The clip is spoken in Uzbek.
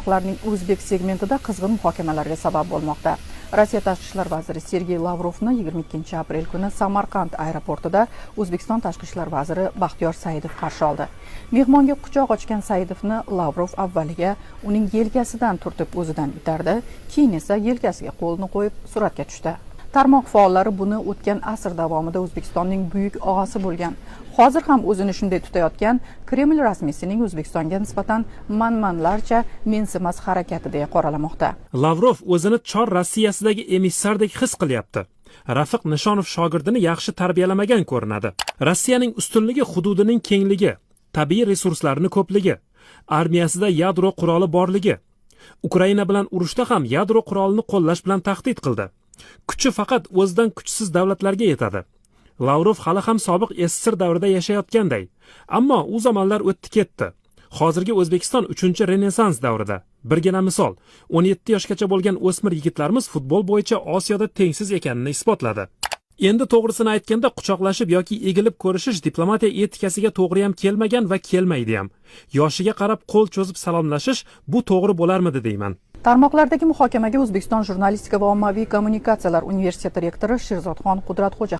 aloqalarining o'zbek segmentida qizg'in muhokamalarga sabab bo'lmoqda. Rossiya tashqi ishlar vaziri Sergey Lavrovni 22 aprel kuni Samarqand aeroportida O'zbekiston tashqi ishlar vaziri Baxtiyor Saidov qarshi oldi. Mehmonga quchoq ochgan Saidovni Lavrov avvaliga uning yelkasidan turtib o'zidan itardi, keyin esa yelkasiga qo'lni qo'yib suratga tushdi. Tarmoq faollari buni o'tgan asr davomida O'zbekistonning buyuk og'asi bo'lgan, hozir ham o'zini shunday tutayotgan Kreml rasmiysining O'zbekistonga nisbatan manmanlarcha mensimas harakati deya qoralamoqda. Lavrov o'zini Chor Rossiyasidagi emissardek his qilyapti. Rafiq Nishonov shogirdini yaxshi tarbiyalamagan ko'rinadi. Rossiyaning ustunligi hududining kengligi, tabiiy resurslarini ko'pligi, armiyasida yadro quroli borligi, Ukraina bilan urushda ham yadro qurolini qo'llash bilan tahdid qildi. Kuchi faqat o'zidan kuchsiz davlatlarga yetadi. Lavrov hali ham sobiq SSR davrida yashayotganday, ammo u zamonlar o'tdi ketdi. Hozirgi O'zbekiston 3-renessans davrida. Birgina misol, 17 yoshgacha bo'lgan o'smir yigitlarimiz futbol bo'yicha Osiyoda tengsiz ekanini isbotladi. Endi to'g'risini aytganda quchoqlashib yoki egilib ko'rishish diplomatiya etikasiga to'g'ri ham kelmagan va kelmaydi ham. Yoshiga qarab qo'l cho'zib salomlashish bu to'g'ri bo'larmidi deyman. Tarmoqlardagi muhokamaga O'zbekiston Jurnalistika va ommaviy kommunikatsiyalar universiteti rektori Sherzodxon Qudratxo'ja